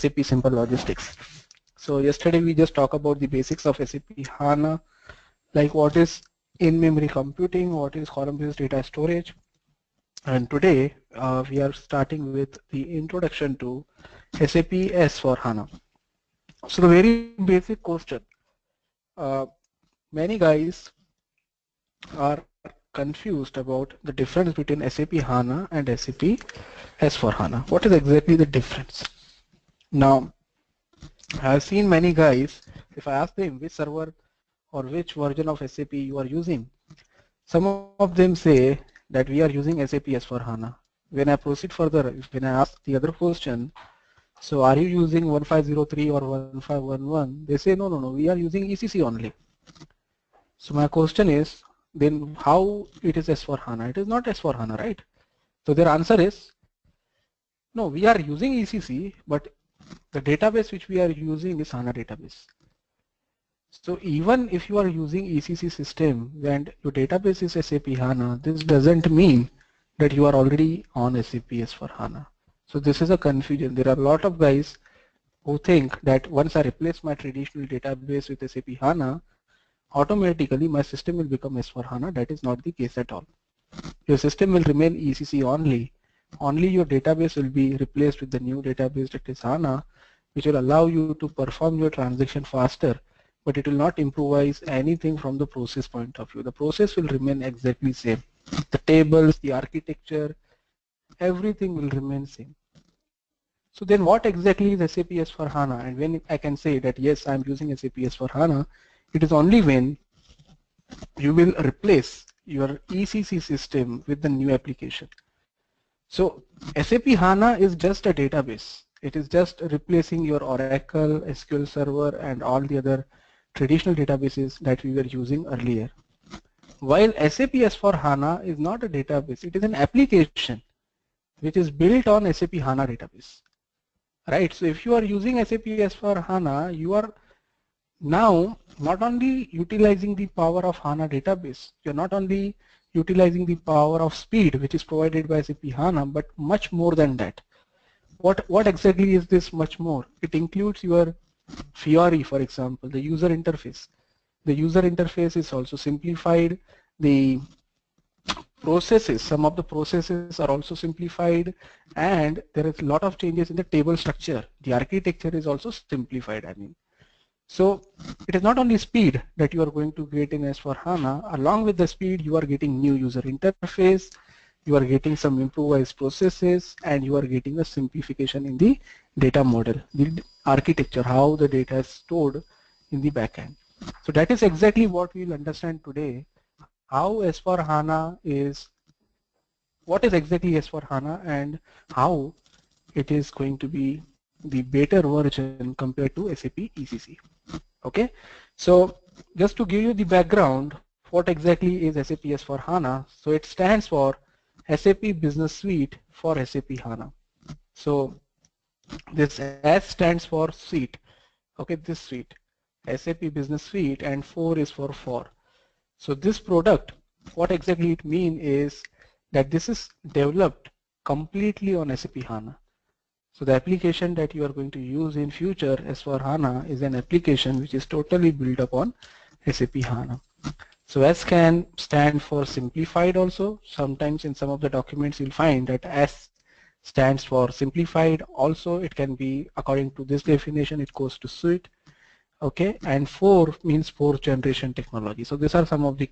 SAP Simple Logistics. So yesterday we just talked about the basics of SAP HANA, like what is in-memory computing, what is column-based data storage, and today we are starting with the introduction to SAP S4HANA. So the very basic question, many guys are confused about the difference between SAP HANA and SAP S4HANA. What is exactly the difference? Now, I've seen many guys, if I ask them which server or which version of SAP you are using, some of them say that we are using SAP S4HANA. When I proceed further, when I ask the other question, so are you using 1503 or 1511? They say no, we are using ECC only. So my question is, then how it is S4HANA? It is not S4HANA, right? So their answer is, no, we are using ECC, but the database which we are using is HANA database. So even if you are using ECC system and your database is SAP HANA, this doesn't mean that you are already on SAP S4HANA. So this is a confusion. There are a lot of guys who think that once I replace my traditional database with SAP HANA, automatically my system will become S4HANA. That is not the case at all. Your system will remain ECC only. Only your database will be replaced with the new database that is HANA, which will allow you to perform your transaction faster, but it will not improvise anything from the process point of view. The process will remain exactly same. The tables, the architecture, everything will remain same. So then what exactly is SAP S4HANA? And when I can say that yes, I'm using SAP S4HANA, it is only when you will replace your ECC system with the new application. So SAP HANA is just a database. It is just replacing your Oracle, SQL Server, and all the other traditional databases that we were using earlier. While SAP S4HANA is not a database, it is an application which is built on SAP HANA database. Right? So if you are using SAP S4HANA, you are now not only utilizing the power of HANA database, you are not only utilizing the power of speed which is provided by SAP HANA, but much more than that. What exactly is this much more? It includes your Fiori, for example, the user interface. The user interface is also simplified. The processes, some of the processes are also simplified, and there is a lot of changes in the table structure. The architecture is also simplified, So it is not only speed that you are going to get in S4HANA. Along with the speed, you are getting new user interface, you are getting some improvised processes, and you are getting a simplification in the data model, the architecture, how the data is stored in the backend. So that is exactly what we will understand today, how S4HANA is, what is exactly S4HANA and how it is going to be the better version compared to SAP ECC. Okay, so just to give you the background, what exactly is SAP S4HANA? So it stands for SAP Business Suite for SAP HANA. So this S stands for suite. Okay, this suite, SAP Business Suite, and 4 is for. So this product, what exactly it means is that this is developed completely on SAP HANA. So the application that you are going to use in future S4HANA is an application which is totally built upon SAP HANA. So S can stand for simplified also. Sometimes in some of the documents you'll find that S stands for simplified. Also it can be, according to this definition, it goes to suite. Okay, and 4 means 4th generation technology. So these are some of the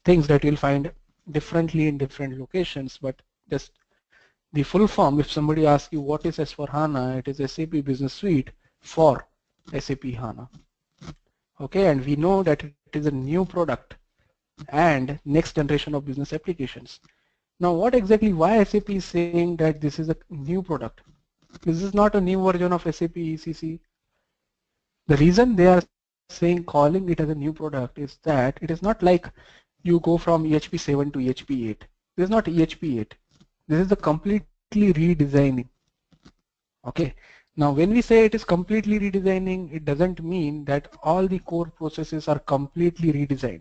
things that you'll find differently in different locations, but just the full form, if somebody asks you what is S4HANA, it is SAP Business Suite for SAP HANA. Okay, and we know that it is a new product and next generation of business applications. Now what exactly, why SAP is saying that this is a new product? This is not a new version of SAP ECC. The reason they are saying, calling it as a new product is that it is not like you go from EHP 7 to EHP 8. This is not EHP 8. This is the completely redesigning. Okay. Now when we say it is completely redesigning, it doesn't mean that all the core processes are completely redesigned.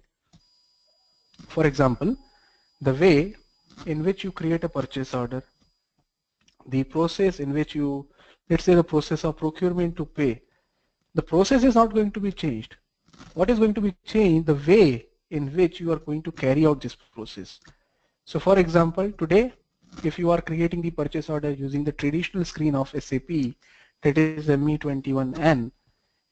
For example, the way in which you create a purchase order, the process in which you let's say the process of procurement to pay, the process is not going to be changed. What is going to be changed? The way in which you are going to carry out this process. So for example, today, if you are creating the purchase order using the traditional screen of SAP, that is ME21N,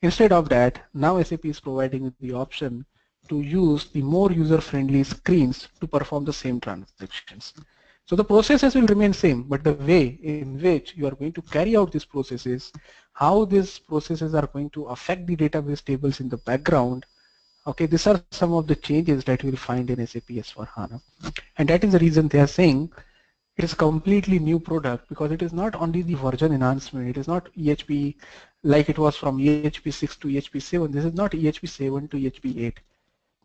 instead of that, now SAP is providing the option to use the more user-friendly screens to perform the same transactions. So the processes will remain same, but the way in which you are going to carry out these processes, how these processes are going to affect the database tables in the background, okay, these are some of the changes that you will find in SAP S4HANA. And that is the reason they are saying it is a completely new product, because it is not only the version enhancement, it is not EHP like it was from EHP 6 to EHP 7, this is not EHP 7 to EHP 8.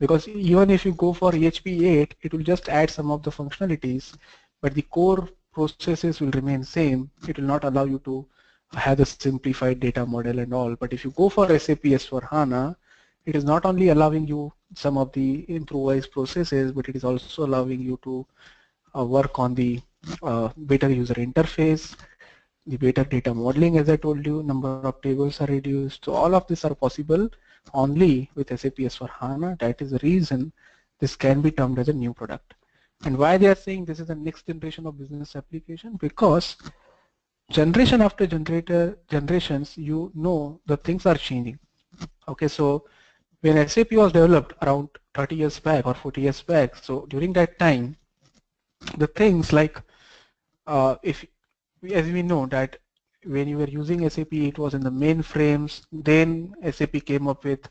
Because even if you go for EHP 8, it will just add some of the functionalities, but the core processes will remain same. It will not allow you to have the simplified data model and all. But if you go for SAP S4HANA, it is not only allowing you some of the improvised processes, but it is also allowing you to work on the better user interface, the better data modeling, as I told you, number of tables are reduced. So all of these are possible only with SAP S4HANA. That is the reason this can be termed as a new product. And why they are saying this is the next generation of business application? Because generation after generations, you know, the things are changing. Okay, so when SAP was developed around 30 years back or 40 years back, so during that time, the things like as we know that when you were using SAP, it was in the mainframes. Then SAP came up with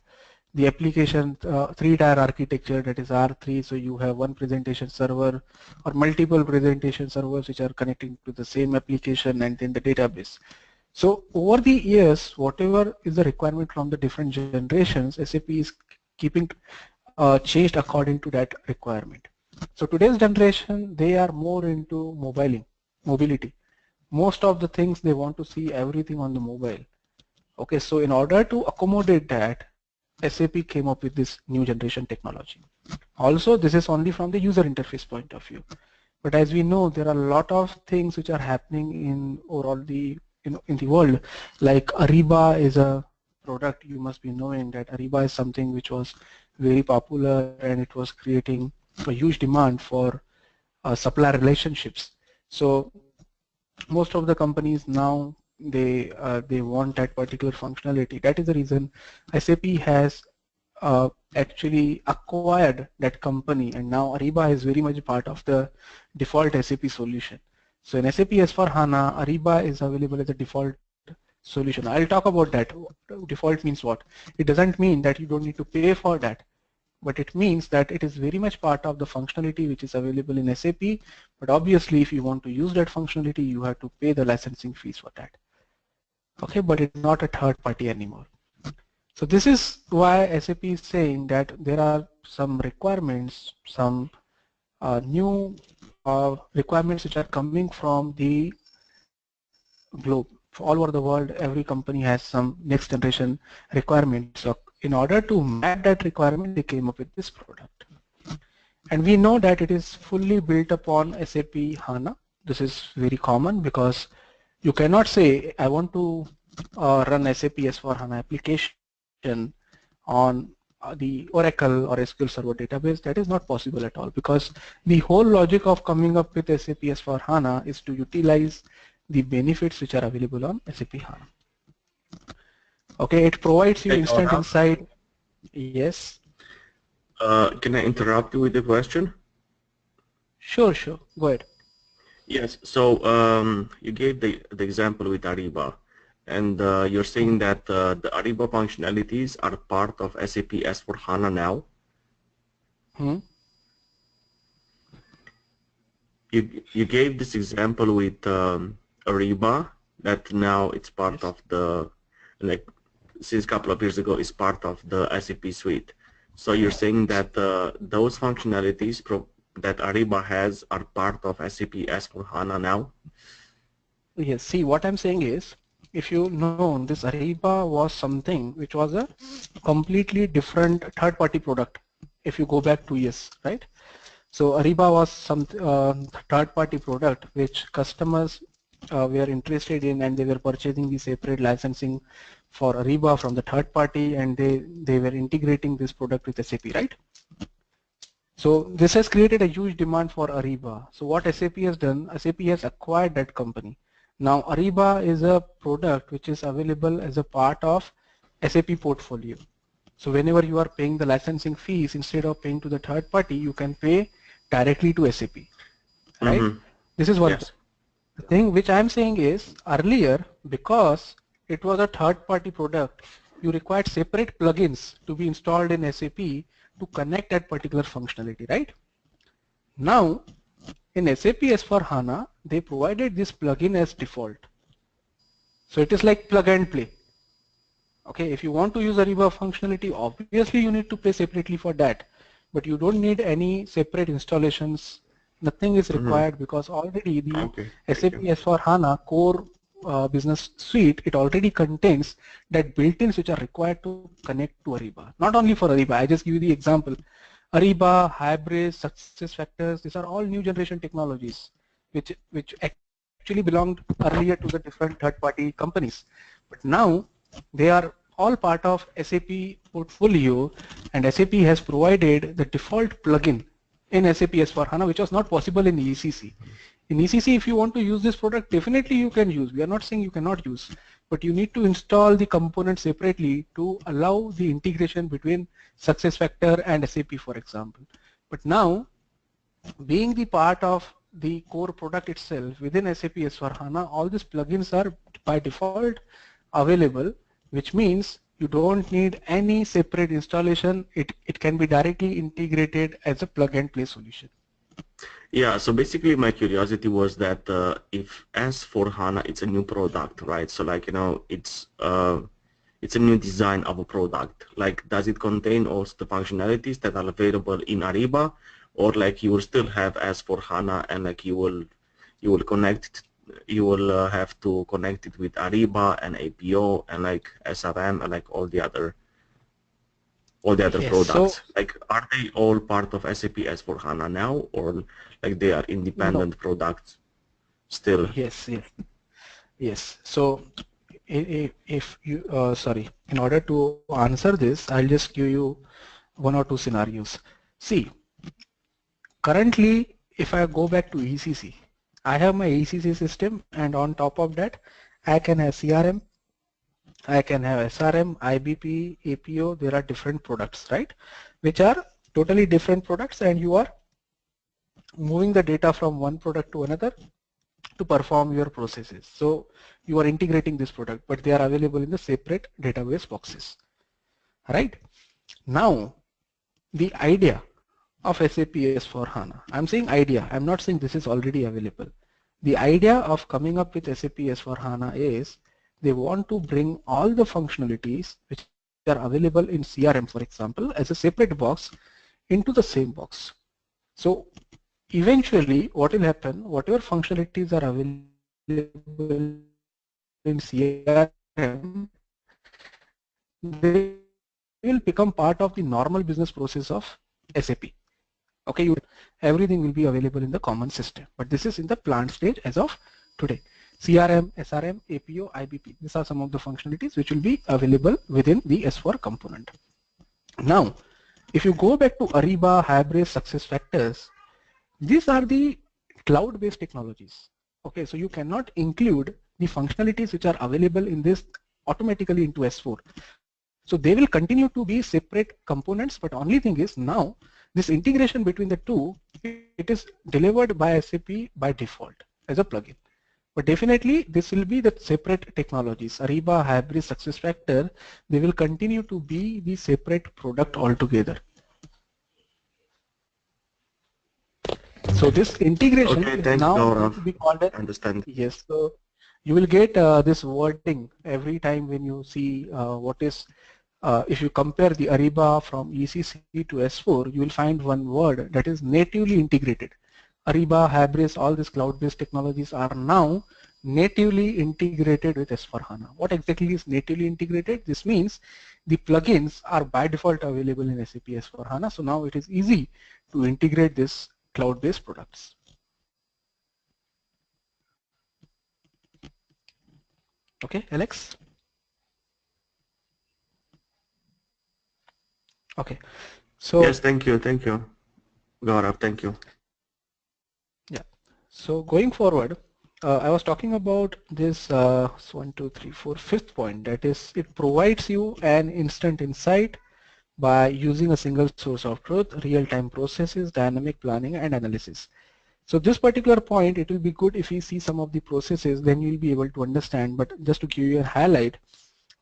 the application 3-tier architecture, that is R3. So you have one presentation server or multiple presentation servers which are connecting to the same application and then the database. So over the years, whatever is the requirement from the different generations, SAP is keeping changed according to that requirement. So today's generation, they are more into mobility. Most of the things they want to see everything on the mobile. Okay, so in order to accommodate that, SAP came up with this new generation technology. Also, this is only from the user interface point of view. But as we know, there are a lot of things which are happening in overall the in the world. Like Ariba is a product, you must be knowing that Ariba is something which was very popular and it was creating a huge demand for supplier relationships. So most of the companies now they want that particular functionality. That is the reason SAP has actually acquired that company, and now Ariba is very much part of the default SAP solution. So in SAP S4HANA, Ariba is available as a default solution. I'll talk about that. Default means what? It doesn't mean that you don't need to pay for that, but it means that it is very much part of the functionality which is available in SAP. But obviously, if you want to use that functionality, you have to pay the licensing fees for that. Okay, but it's not a third party anymore. So this is why SAP is saying that there are some requirements, some new requirements which are coming from the globe. All over the world, every company has some next generation requirements. So in order to map that requirement, they came up with this product. And we know that it is fully built upon SAP HANA. This is very common because you cannot say, I want to run SAP S4HANA application on the Oracle or SQL Server database. That is not possible at all, because the whole logic of coming up with SAP S4HANA is to utilize the benefits which are available on SAP HANA. Okay, it provides you instant insight. Yes. Can I interrupt you with a question? Sure, go ahead. Yes, so you gave the example with Ariba, and you're saying that the Ariba functionalities are part of SAP S4HANA now. You gave this example with Ariba, that now it's part of the, like, since a couple of years ago, is part of the SAP suite. So you're saying that those functionalities that Ariba has are part of SAP S4HANA now? Yes, see, what I'm saying is, if you know, this Ariba was something which was a completely different third-party product if you go back 2 years, right? So Ariba was some third-party product which customers were interested in, and they were purchasing the separate licensing for Ariba from the third party, and they were integrating this product with SAP, right? So this has created a huge demand for Ariba. So what SAP has done, SAP has acquired that company. Now Ariba is a product which is available as a part of SAP portfolio. So whenever you are paying the licensing fees, instead of paying to the third party, you can pay directly to SAP, right? Mm-hmm. This is one thing. Yes. The thing which I'm saying is earlier, because it was a third party product, you required separate plugins to be installed in SAP to connect that particular functionality, right? Now in SAP S4HANA, they provided this plugin as default. So it is like plug and play. Okay, if you want to use Ariba functionality, obviously you need to pay separately for that, but you don't need any separate installations. Nothing is Mm-hmm. required because already the Okay. Thank SAP you. S4HANA core business suite, it already contains that built-ins which are required to connect to Ariba. Not only for Ariba, I just give you the example. Ariba, Hybris, Success Factors, these are all new generation technologies which actually belonged earlier to the different third-party companies. But now they are all part of SAP portfolio, and SAP has provided the default plugin in SAP S4HANA, which was not possible in ECC. In ECC, if you want to use this product, definitely you can use. We are not saying you cannot use, but you need to install the components separately to allow the integration between SuccessFactors and SAP, for example. But now, being the part of the core product itself within SAP S4HANA, all these plugins are by default available, which means you don't need any separate installation. It can be directly integrated as a plug and play solution. Yeah, so basically my curiosity was that if S4HANA it's a new product, right? So like, it's a new design of a product. Like, does it contain also the functionalities that are available in Ariba, or like you will still have S4HANA and like you will connect, you will have to connect it with Ariba and APO and like SRM and like all the other Yes. So products? Like, are they all part of SAP S4HANA now, or like they are no. independent products still? Yes. Yes. Yes. So if you sorry, in order to answer this, I'll just give you one or two scenarios. See, currently, if I go back to ECC, I have my ECC system, and on top of that, I can have CRM, I can have SRM, IBP, APO. There are different products, right? Which are totally different products, and you are moving the data from one product to another to perform your processes. So you are integrating this product, but they are available in the separate database boxes, right? Now, the idea of SAP S4HANA, I'm saying idea, I'm not saying this is already available. The idea of coming up with SAP S4HANA is they want to bring all the functionalities which are available in CRM, for example, as a separate box into the same box. So eventually what will happen, whatever functionalities are available in CRM, they will become part of the normal business process of SAP. Okay, you don't need to separate them. Everything will be available in the common system. But this is in the plant stage as of today. CRM, SRM, APO, IBP. These are some of the functionalities which will be available within the S4 component. Now, if you go back to Ariba, Hybris, SuccessFactors, these are the cloud-based technologies. Okay, so you cannot include the functionalities which are available in this automatically into S4. So they will continue to be separate components, but only thing is now this integration between the two, it is delivered by SAP by default as a plugin. But definitely this will be the separate technologies. Ariba, Hybris, SuccessFactors, they will continue to be the separate product altogether. So this integration Okay, is thanks, now going Gaurav. to be called as, Understand. yes, so you will get this wording every time when you see what is, if you compare the Ariba from ECC to S4, you will find one word that is natively integrated. Ariba, Hybris, all these cloud-based technologies are now natively integrated with S4HANA. What exactly is natively integrated? This means the plugins are by default available in SAP S4HANA. So now it is easy to integrate this cloud-based products. Okay, Alex? Okay, so Yes, thank you, Gaurav, thank you. yeah, so going forward, I was talking about this one, two, three, four, fifth point. That is, it provides you an instant insight by using a single source of truth, real-time processes, dynamic planning, and analysis. So this particular point, it will be good if you see some of the processes, then you will be able to understand. But just to give you a highlight,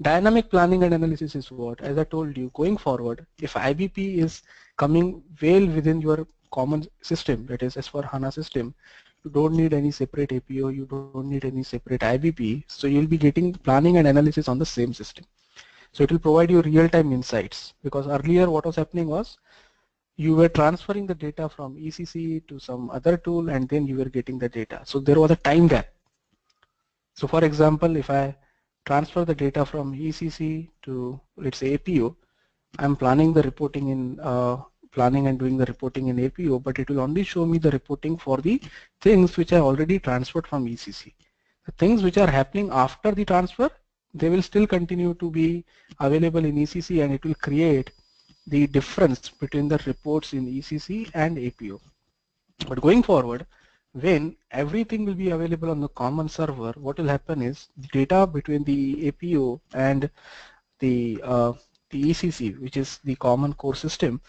dynamic planning and analysis is what, as I told you, going forward, if IBP is coming well within your common system, that is S4HANA system, you don't need any separate APO, you don't need any separate IBP, so you'll be getting planning and analysis on the same system. So it will provide you real-time insights, because earlier what was happening was you were transferring the data from ECC to some other tool and then you were getting the data. So there was a time gap. So for example, if I transfer the data from ECC to, let's say, APO, I'm planning the reporting in planning and doing the reporting in APO, but it will only show me the reporting for the things which I already transferred from ECC. The things which are happening after the transfer, they will still continue to be available in ECC, and it will create the difference between the reports in ECC and APO. But going forward, when everything will be available on the common server, what will happen is the data between the APO and the ECC, which is the common core system,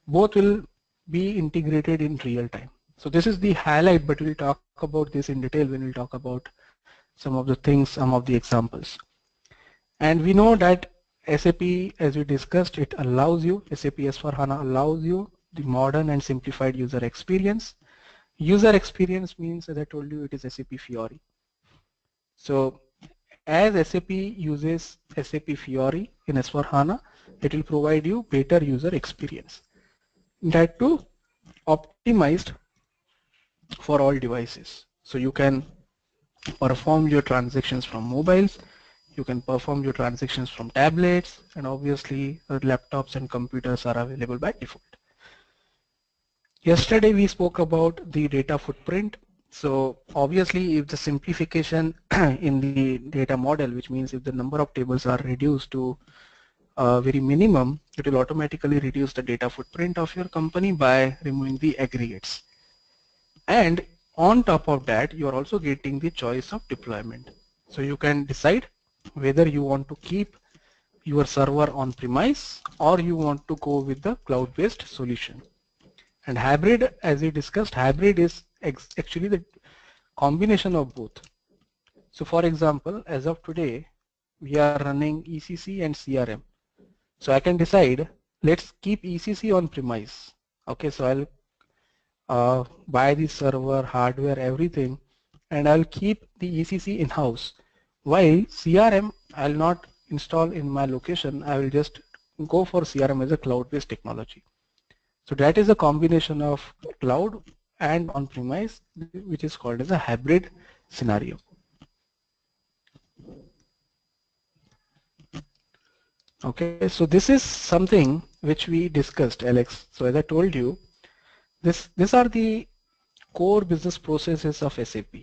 both will be integrated in real time. So this is the highlight, but we'll talk about this in detail when we talk about some of the things, some of the examples. And we know that SAP, as we discussed, it allows you, SAP S4HANA allows you the modern and simplified user experience. User experience means, as I told you, it is SAP Fiori. So as SAP uses SAP Fiori in S4HANA, it will provide you better user experience. That too optimized for all devices. So you can perform your transactions from mobiles, you can perform your transactions from tablets, and obviously laptops and computers are available by default. Yesterday we spoke about the data footprint. So obviously if the simplification in the data model, which means if the number of tables are reduced to very minimum, it will automatically reduce the data footprint of your company by removing the aggregates. And on top of that, you are also getting the choice of deployment. So you can decide whether you want to keep your server on premise or you want to go with the cloud-based solution. And hybrid, as we discussed, hybrid is actually the combination of both. So for example, as of today, we are running ECC and CRM. So I can decide, let's keep ECC on premise. Okay, so I'll buy the server, hardware, everything, and I'll keep the ECC in-house. While CRM, I'll not install in my location, I will just go for CRM as a cloud-based technology. So that is a combination of cloud and on-premise, which is called as a hybrid scenario. Okay, so this is something which we discussed, Alex. So as I told you, these are the core business processes of SAP.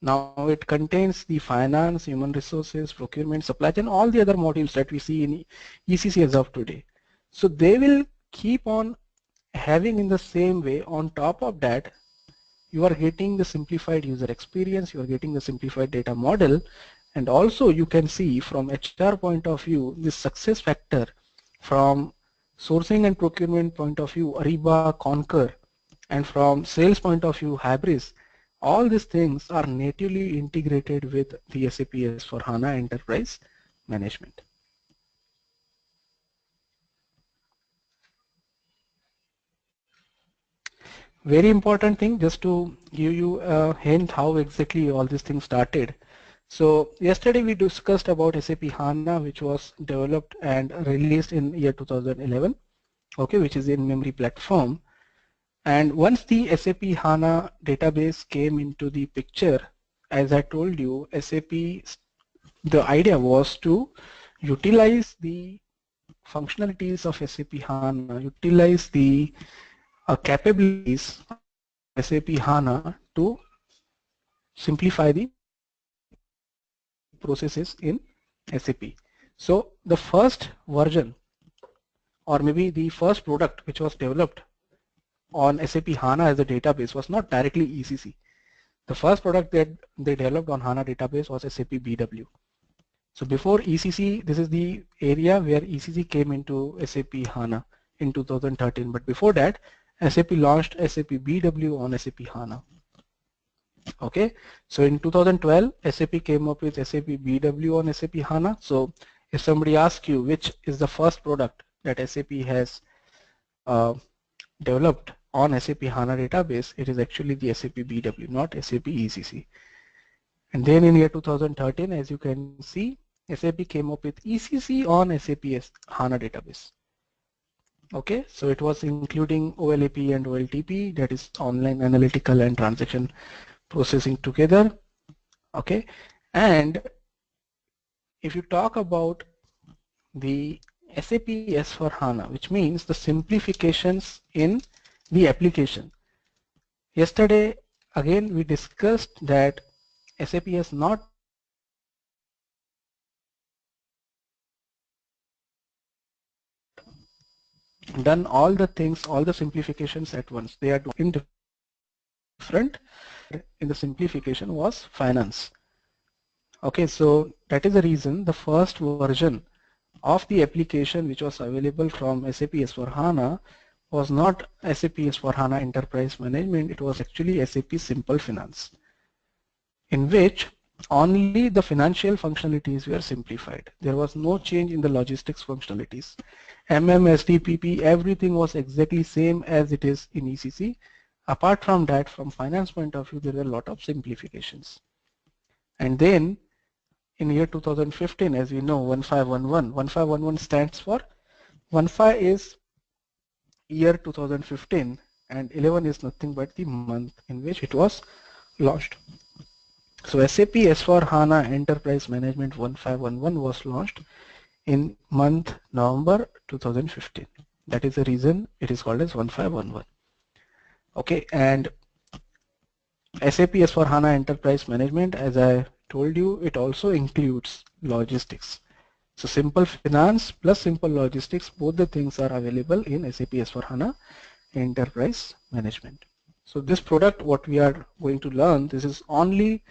Now it contains the finance, human resources, procurement, supply chain, all the other modules that we see in ECC as of today. So they will keep on having in the same way. On top of that, you are getting the simplified user experience, you are getting the simplified data model, and also you can see from HR point of view, this success factor from sourcing and procurement point of view, Ariba, Concur, and from sales point of view, Hybris. All these things are natively integrated with the SAP S4HANA Enterprise Management. Very important thing, just to give you a hint how exactly all these things started. So yesterday we discussed about SAP HANA, which was developed and released in year 2011, okay, which is in memory platform. And once the SAP HANA database came into the picture, as I told you, SAP, the idea was to utilize the functionalities of SAP HANA, utilize the capabilities of SAP HANA to simplify the processes in SAP. So the first version, or maybe the first product which was developed on SAP HANA as a database, was not directly ECC. The first product that they developed on HANA database was SAP BW. So before ECC, this is the area where ECC came into SAP HANA in 2013. But before that, SAP launched SAP BW on SAP HANA. Okay, so in 2012, SAP came up with SAP BW on SAP HANA. So if somebody asks you which is the first product that SAP has developed on SAP HANA database, it is actually the SAP BW, not SAP ECC. And then in year 2013, as you can see, SAP came up with ECC on SAP HANA database. Okay, so it was including OLAP and OLTP, that is online analytical and transaction processing together. Okay, and if you talk about the SAP S4HANA, which means the simplifications in the application. Yesterday, again, we discussed that SAP has not done all the things, all the simplifications at once. They are doing different. In the simplification was finance. Okay, so that is the reason the first version of the application which was available from SAP S4HANA was not SAP S4HANA Enterprise Management, it was actually SAP Simple Finance, in which only the financial functionalities were simplified. There was no change in the logistics functionalities. SD, PP, everything was exactly same as it is in ECC. Apart from that, from finance point of view, there were a lot of simplifications. And then in year 2015, as we know, 1511. 1511 stands for 15 is year 2015 and 11 is nothing but the month in which it was launched. So SAP S4HANA Enterprise Management 1511 was launched in month November 2015. That is the reason it is called as 1511. Okay, and SAP S4HANA Enterprise Management, as I told you, it also includes logistics. So simple finance plus simple logistics, both the things are available in SAP S4HANA Enterprise Management. So this product, what we are going to learn, this is only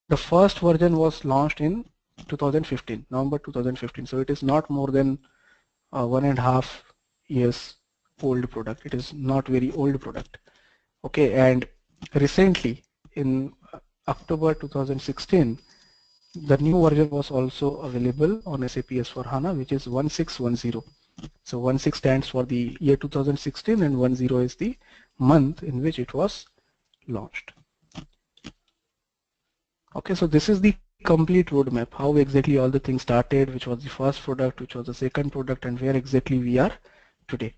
the first version was launched in 2015, November 2015. So it is not more than 1.5 years old product. It is not very old product. Okay, and recently in October 2016, the new version was also available on SAP S4HANA, which is 1610. So 16 stands for the year 2016 and 10 is the month in which it was launched. Okay, so this is the complete roadmap, how exactly all the things started, which was the first product, which was the second product, and where exactly we are today.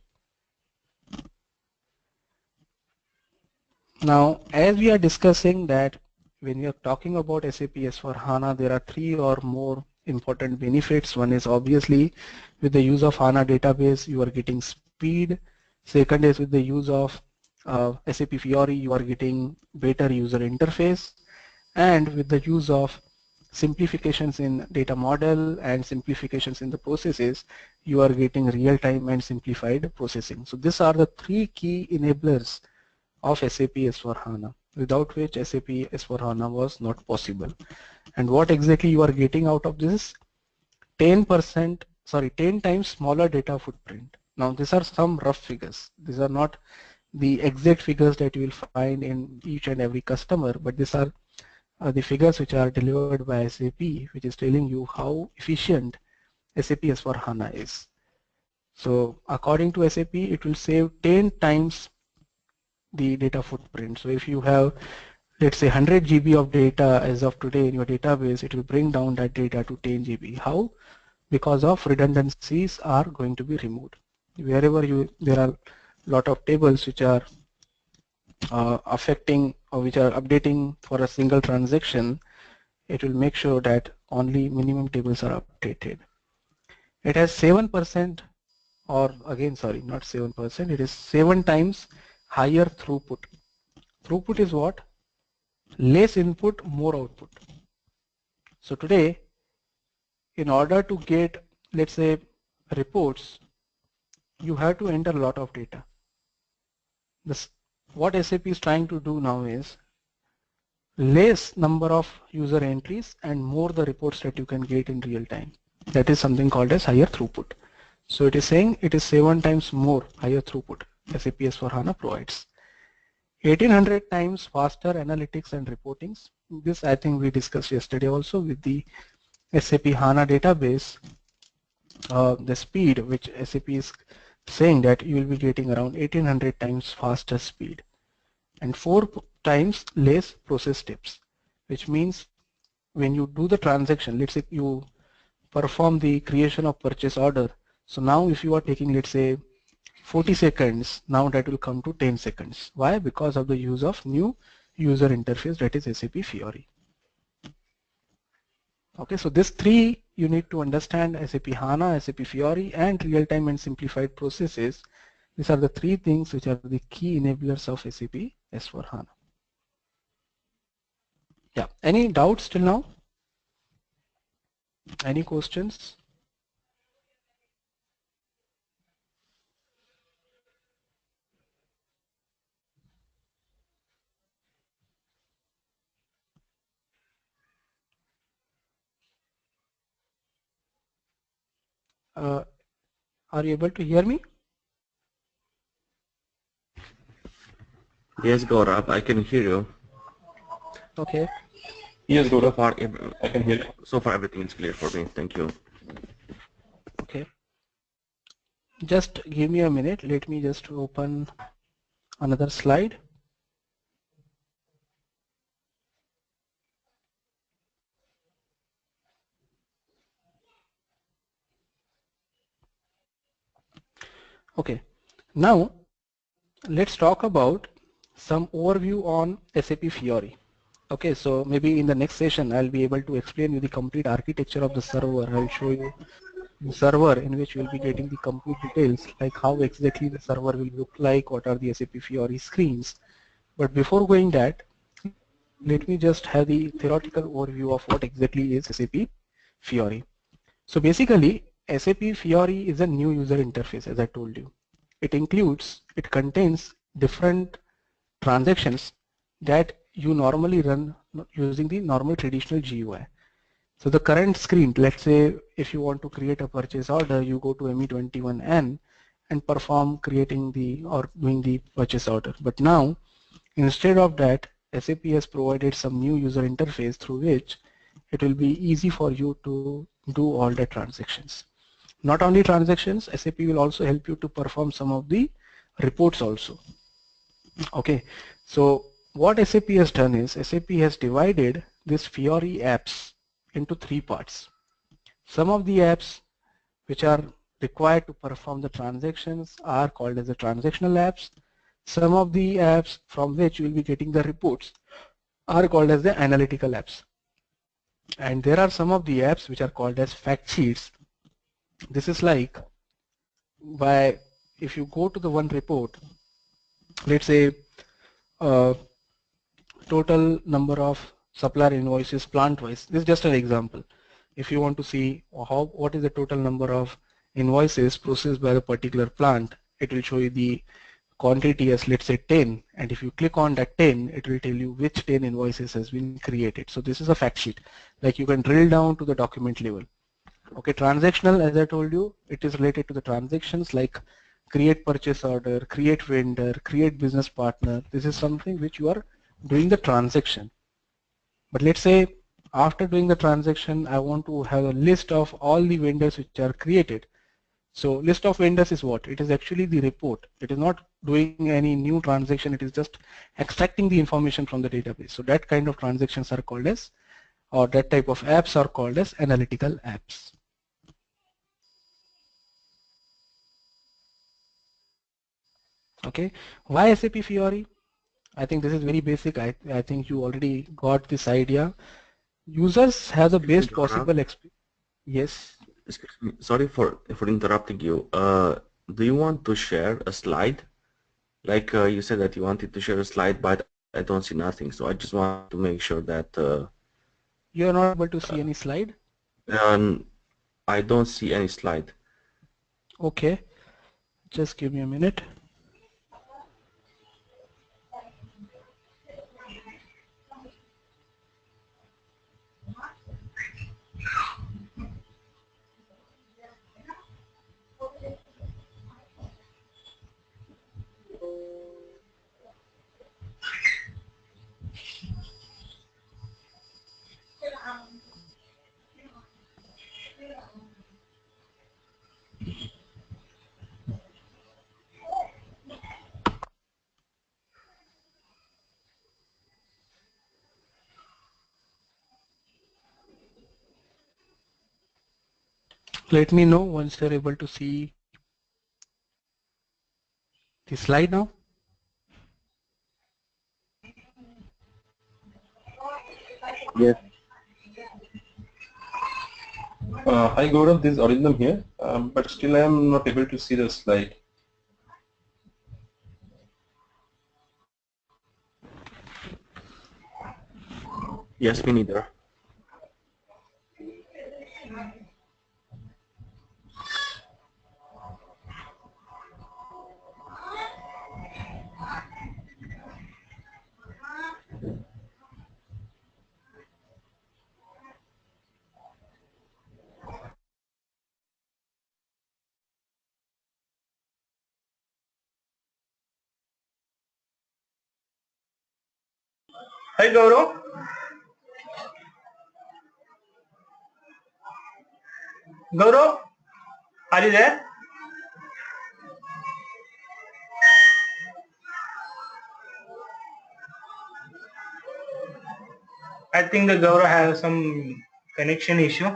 Now, as we are discussing that when we are talking about SAP S4HANA, there are 3 or more important benefits. One is obviously with the use of HANA database, you are getting speed. Second is with the use of SAP Fiori, you are getting better user interface. And with the use of simplifications in data model and simplifications in the processes, you are getting real-time and simplified processing. So these are the 3 key enablers of SAP S4HANA, without which SAP S4HANA was not possible. And what exactly you are getting out of this? 10 times smaller data footprint. Now these are some rough figures. These are not the exact figures that you will find in each and every customer, but these are the figures which are delivered by SAP, which is telling you how efficient SAP S4HANA is. So according to SAP, it will save 10 times the data footprint. So if you have, let's say 100 GB of data as of today in your database, it will bring down that data to 10 GB. How? Because of redundancies are going to be removed. Wherever there are a lot of tables which are affecting or which are updating for a single transaction, it will make sure that only minimum tables are updated. It has 7%, or again, sorry, not 7%, it is 7 times higher throughput. Throughput is what? Less input, more output. So today, in order to get, let's say, reports, you have to enter a lot of data. This, what SAP is trying to do now is less number of user entries and more the reports that you can get in real time. That is something called as higher throughput. So it is saying it is 7 times more higher throughput SAP S4HANA provides. 1800 times faster analytics and reportings. This I think we discussed yesterday also with the SAP HANA database. The speed which SAP is saying that you will be getting around 1800 times faster speed and 4 times less process steps, which means when you do the transaction, let's say you perform the creation of purchase order. So now if you are taking, let's say, 40 seconds, now that will come to 10 seconds. Why? Because of the use of new user interface, that is SAP Fiori. Okay, so these three you need to understand: SAP HANA, SAP Fiori, and real-time and simplified processes. These are the three things which are the key enablers of SAP S4HANA. Yeah, any doubts till now? Any questions? Are you able to hear me? Yes, Gaurav, I can hear you. Okay. Yes, So Gaurav, far, I can hear you. so far everything is clear for me. Thank you. Okay. Just give me a minute. Let me just open another slide. Okay. Now let's talk about some overview on SAP Fiori. Okay, so maybe in the next session I'll be able to explain you the complete architecture of the server. I'll show you the server in which you'll be getting the complete details, like how exactly the server will look like, what are the SAP Fiori screens. But before going that, let me just have the theoretical overview of what exactly is SAP Fiori. So basically, SAP Fiori is a new user interface, as I told you. It contains different transactions that you normally run using the normal traditional GUI. So the current screen, let's say if you want to create a purchase order, you go to ME21N and perform creating the or doing the purchase order. But now, instead of that, SAP has provided some new user interface through which it will be easy for you to do all the transactions. Not only transactions, SAP will also help you to perform some of the reports also. Okay, so what SAP has done is SAP has divided this Fiori apps into three parts. Some of the apps which are required to perform the transactions are called as the transactional apps. Some of the apps from which you will be getting the reports are called as the analytical apps. And there are some of the apps which are called as fact sheets. This is like by if you go to the one report, let's say total number of supplier invoices plant wise. This is just an example. If you want to see what is the total number of invoices processed by the particular plant, it will show you the quantity as, let's say, 10, and if you click on that 10, it will tell you which 10 invoices has been created. So this is a fact sheet. Like you can drill down to the document level. Okay, transactional, as I told you, it is related to the transactions like create purchase order, create vendor, create business partner. This is something which you are doing the transaction. But let's say after doing the transaction, I want to have a list of all the vendors which are created. So list of vendors is what? It is actually the report. It is not doing any new transaction. It is just extracting the information from the database. So that kind of transactions are called as, or that type of apps are called as analytical apps. Okay, why SAP Fiori? I think this is very basic. I think you already got this idea. Users have the Excuse me, best Gaurav. possible experience. Yes. Excuse me. Sorry for interrupting you. Do you want to share a slide? Like you said that you wanted to share a slide, but I don't see nothing. So I just want to make sure that You're not able to see any slide? And I don't see any slide. Okay, just give me a minute. Let me know once you're able to see the slide now. Yes. Hi Gaurav, this is Arindam here, but still I am not able to see the slide. Yes, me neither. Hi Gaurav. Gaurav, are you there? I think the Gaurav has some connection issue.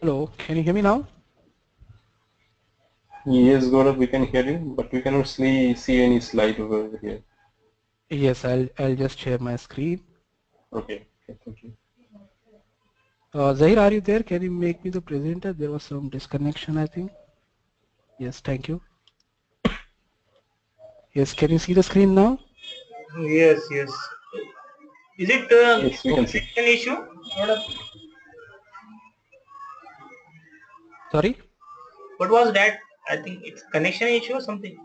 Hello, can you hear me now? Yes Gaurav, we can hear you, but we cannot see any slide over here. Yes, I'll just share my screen. Okay, thank you. Zahir, are you there? Can you make me the presenter? There was some disconnection, I think. Yes, thank you. Yes, can you see the screen now? Yes, yes. Is it Yes, we can see. connection issue? Sorry? What was that? I think it's connection issue or something.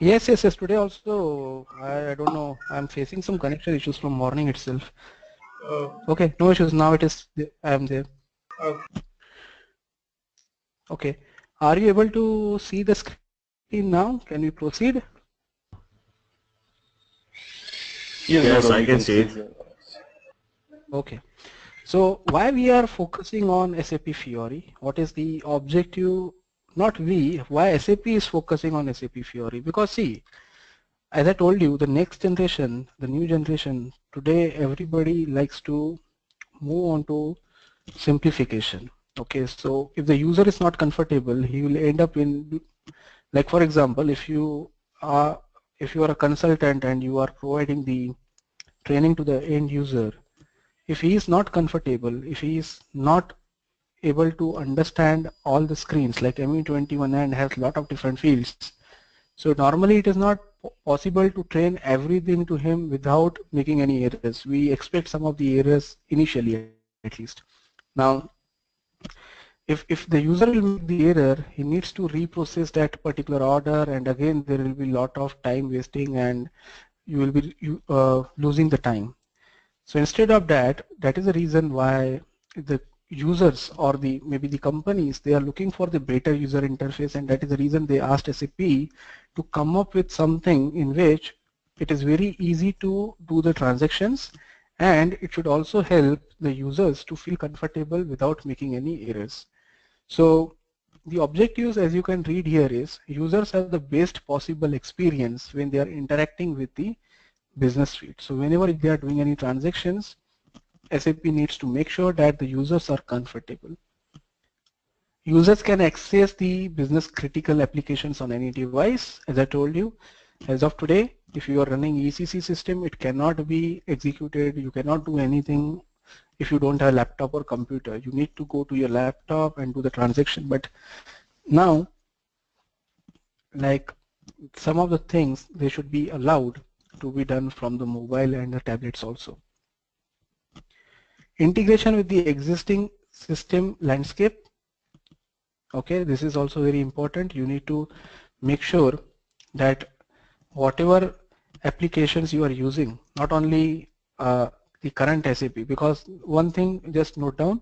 Yes, yes, yes. Today also, I don't know. I'm facing some connection issues from morning itself. Uh, Okay, no issues. Now it is, I am there. uh, Okay. Are you able to see the screen now? Can we proceed? Yes Yes, Gaurav, I we can can see see it. the. Okay. So why we are focusing on SAP Fiori? What is the objective? Not we, why SAP is focusing on SAP Fiori? Because see, as I told you, the next generation, the new generation, today everybody likes to move on to simplification. Okay, so if the user is not comfortable, he will end up in, like for example, if you are a consultant and you are providing the training to the end user, if he is not comfortable, if he is not able to understand all the screens, like ME21 and has lot of different fields, so normally it is not possible to train everything to him without making any errors. We expect some of the errors initially at least. Now, if the user will make the error, he needs to reprocess that particular order, and again there will be lot of time wasting and you will be losing the time. So instead of that, that is the reason why the users or the maybe the companies, they are looking for the better user interface, and that is the reason they asked SAP to come up with something in which it is very easy to do the transactions, and it should also help the users to feel comfortable without making any errors. So the objectives, as you can read here, is users have the best possible experience when they are interacting with the business suite. So whenever they are doing any transactions, SAP needs to make sure that the users are comfortable. Users can access the business critical applications on any device. As I told you, as of today, if you are running ECC system, it cannot be executed. You cannot do anything if you don't have a laptop or computer. You need to go to your laptop and do the transaction. But now, like some of the things, they should be allowed to be done from the mobile and the tablets also. Integration with the existing system landscape. Okay, this is also very important. You need to make sure that whatever applications you are using, not only the current SAP, because one thing just note down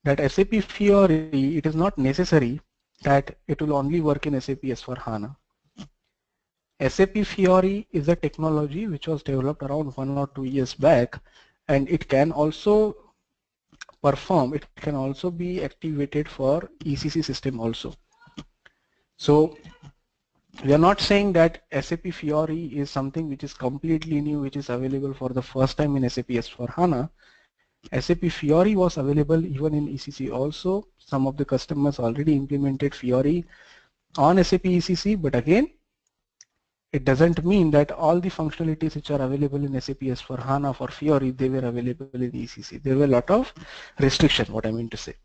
that SAP Fiori, it is not necessary that it will only work in SAP S4HANA. SAP Fiori is a technology which was developed around 1 or 2 years back, and it can also perform, it can also be activated for ECC system also. So we are not saying that SAP Fiori is something which is completely new, which is available for the first time in SAP S4HANA. SAP Fiori was available even in ECC also. Some of the customers already implemented Fiori on SAP ECC, but again, it doesn't mean that all the functionalities which are available in SAP S4HANA for Fiori, they were available in ECC. There were a lot of restrictions, what I mean to say.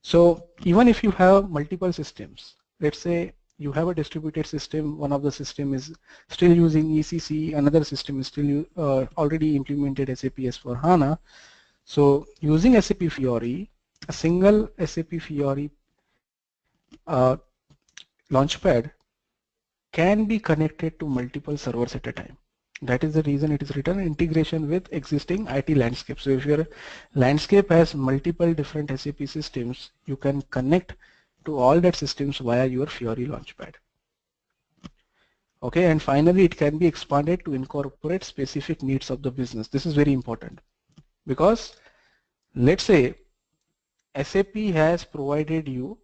So even if you have multiple systems, let's say you have a distributed system, one of the system is still using ECC, another system is still already implemented SAP S4HANA. So using SAP Fiori, a single SAP Fiori Launchpad can be connected to multiple servers at a time. That is the reason it is written integration with existing IT landscape. So if your landscape has multiple different SAP systems, you can connect to all that systems via your Fiori Launchpad. Okay, and finally it can be expanded to incorporate specific needs of the business. This is very important because let's say SAP has provided you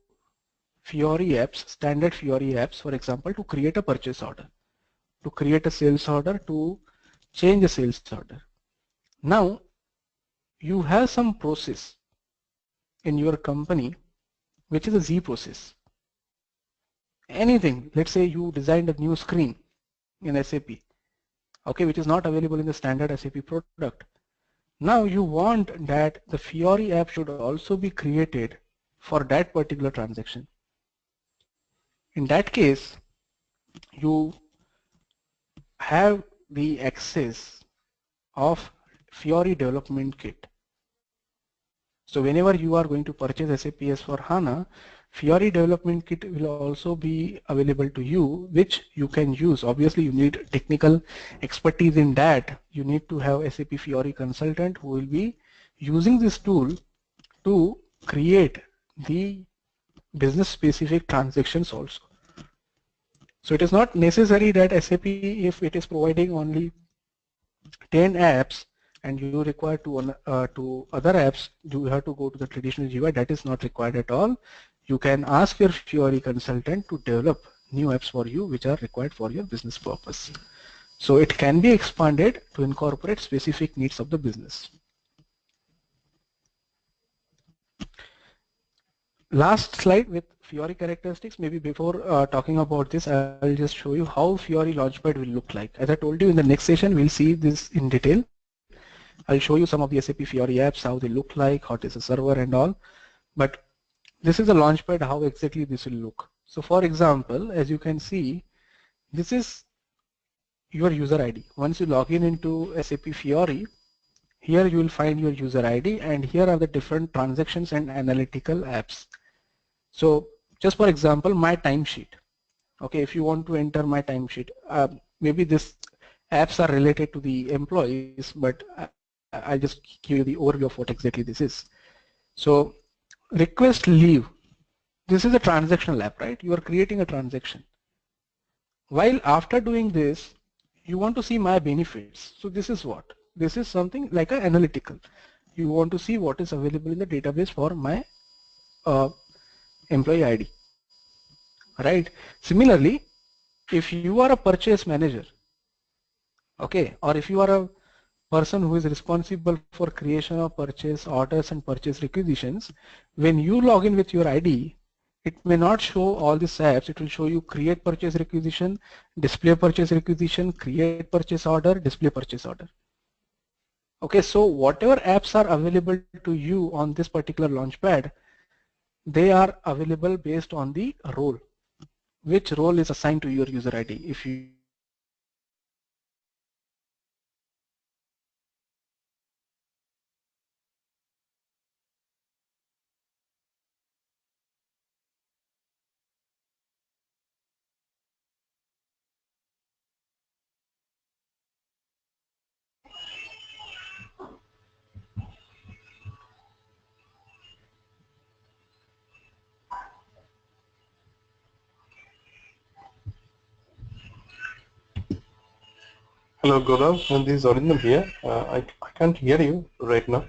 Fiori apps, standard Fiori apps, for example, to create a purchase order, to create a sales order, to change a sales order. Now, you have some process in your company, which is a Z process. Anything, let's say you designed a new screen in SAP, okay, which is not available in the standard SAP product. Now you want that the Fiori app should also be created for that particular transaction. In that case, you have the access of Fiori development kit. So whenever you are going to purchase SAP S4HANA, Fiori development kit will also be available to you, which you can use. Obviously, you need technical expertise in that. You need to have SAP Fiori consultant who will be using this tool to create the business specific transactions also. So it is not necessary that SAP, if it is providing only 10 apps and you require to other apps, you have to go to the traditional GUI. That is not required at all. You can ask your Fiori consultant to develop new apps for you which are required for your business purpose. So it can be expanded to incorporate specific needs of the business. Last slide with Fiori characteristics. Maybe before talking about this, I'll just show you how Fiori Launchpad will look like. As I told you, in the next session, we'll see this in detail. I'll show you some of the SAP Fiori apps, how they look like, how it is a server and all. But this is a Launchpad, how exactly this will look. So for example, as you can see, this is your user ID. Once you log in into SAP Fiori, here you will find your user ID, and here are the different transactions and analytical apps. So just for example, my timesheet. Okay, if you want to enter my timesheet, maybe this apps are related to the employees, but I'll just give you the overview of what exactly this is. So request leave. This is a transactional app, right? You are creating a transaction. While after doing this, you want to see my benefits. So this is what? This is something like an analytical. You want to see what is available in the database for my employee ID, right? Similarly, if you are a purchase manager, Okay, or if you are a person who is responsible for creation of purchase orders and purchase requisitions, when you log in with your ID, it may not show all these apps. It will show you create purchase requisition, display purchase requisition, create purchase order, display purchase order. Okay, so whatever apps are available to you on this particular launchpad, they are available based on the role. Which role is assigned to your user ID? If you are a Hello, Gaurav. This is Arindam here. I can't hear you right now.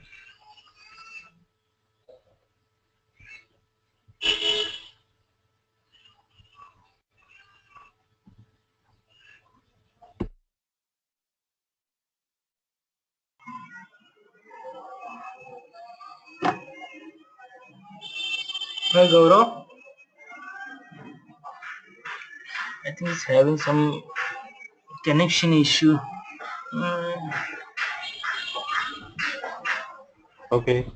Hi Gaurav, I think it's having some connection issue. Mm, Okay.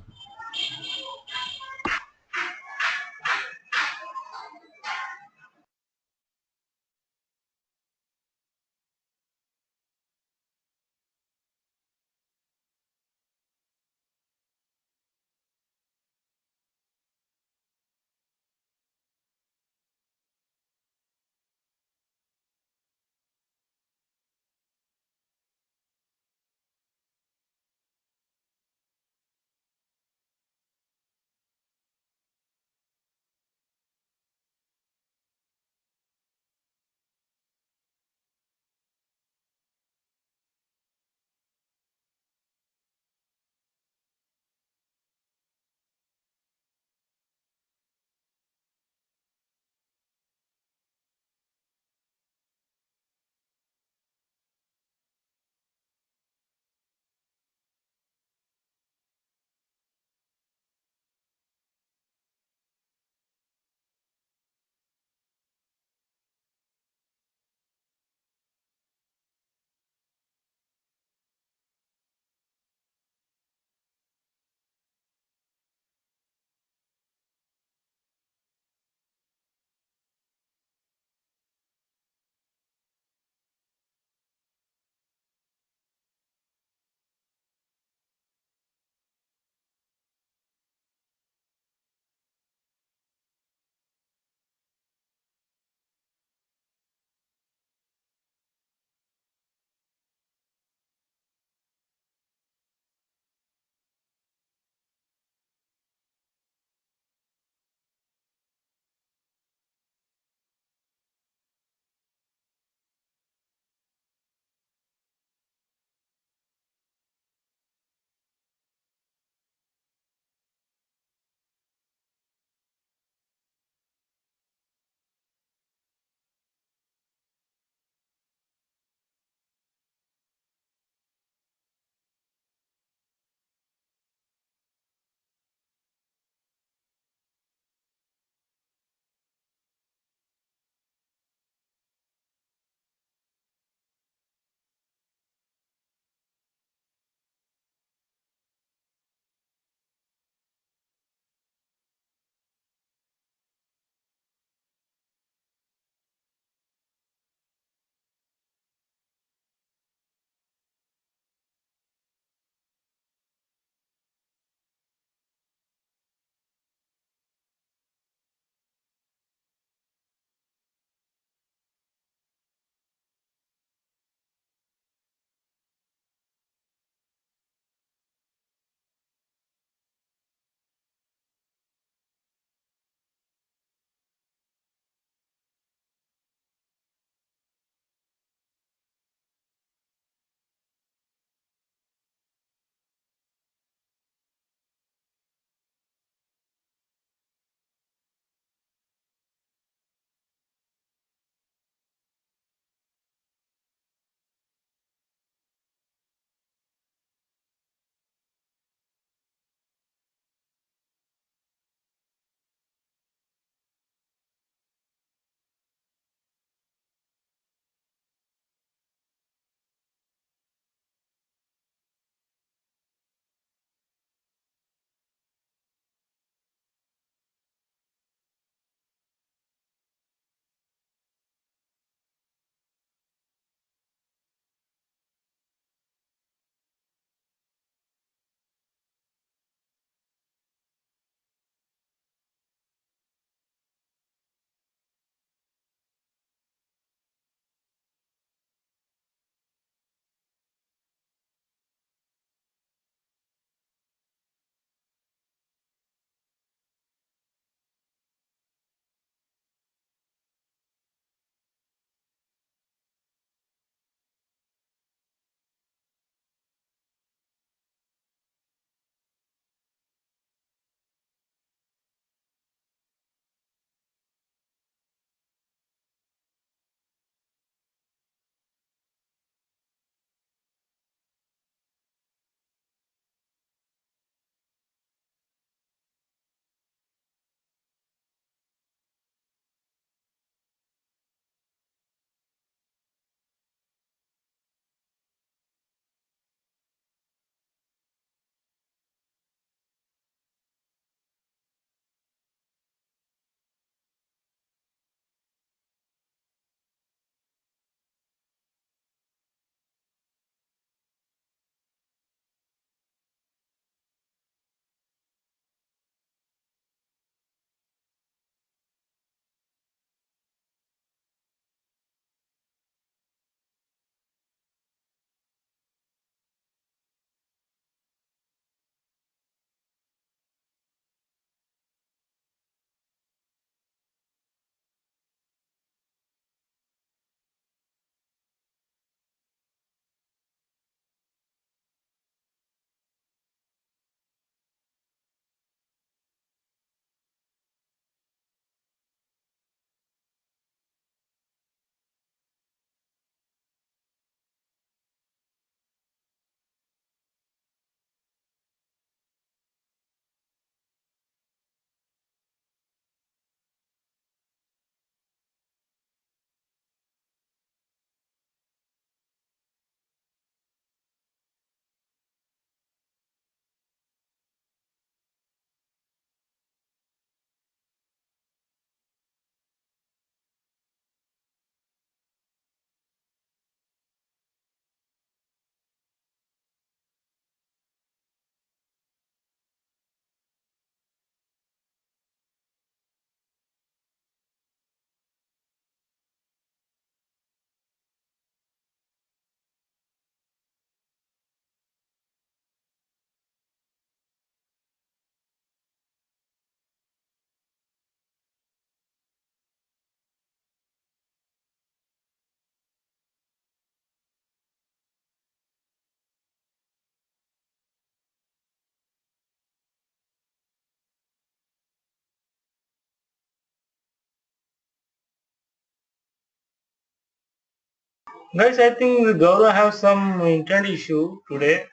Guys, I think Gaurav have some internet issue today.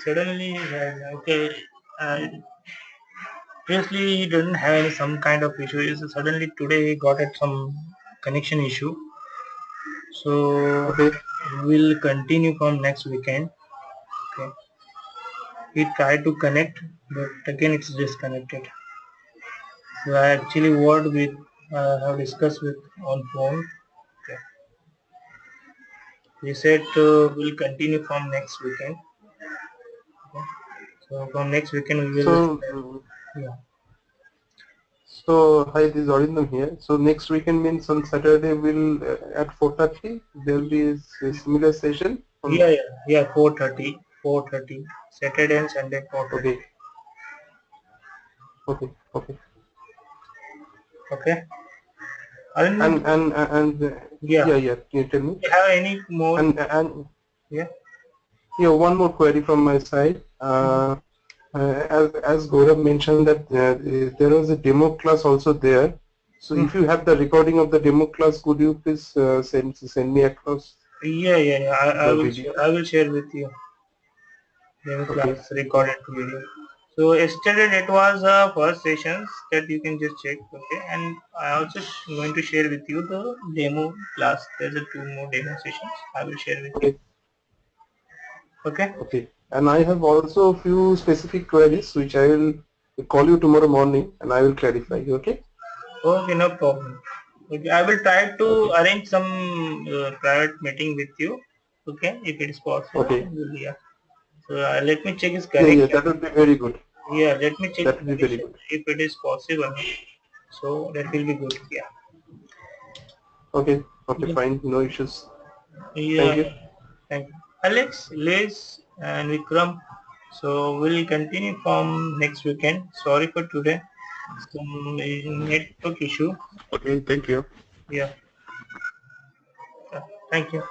Suddenly, okay, previously he didn't have any some kind of issue. So suddenly today he got at some connection issue. So Okay. we'll continue from next weekend. Okay. He tried to connect, but again it's disconnected. So I actually word with have discussed with on phone. Okay. He said we'll continue from next weekend. Okay. So from next weekend we will. Yeah. So hi, this is Arindam here. So next weekend means on Saturday we'll at 4:30 there will be a similar session. Yeah. 4:30. Saturday and Sunday 4:30. Okay, okay. Okay. Arvind, And yeah. yeah. Can you tell me? Do you have any more? And Yeah. yeah, one more query from my side. As Gaurav mentioned that there was a demo class also there. So if you have the recording of the demo class, could you please send me across Yeah. I the will video? share. I will share with you. Demo Okay, class recorded video. So yesterday that was first sessions that you can just check. Okay, and I also going to share with you the demo class. There's a 2 more demo sessions. I will share with you. okay, Okay. okay. And I have also a few specific queries which I will call you tomorrow morning and I will clarify. Okay? Okay, no problem. Okay, I will try to Okay, arrange some private meeting with you. Okay, if it is possible. okay. Yeah. So let me check his Yeah, connection. that would be very good. Yeah, let me check That the would be very connection good. if it is possible. So that will be good. Yeah. Okay, okay, Yeah. fine. No issues. Yeah. Thank you. Thank you. Alex, Liz, and Vikram. So we'll continue from next weekend. Sorry for today. Some network issue. Okay, thank you. Yeah. Thank you.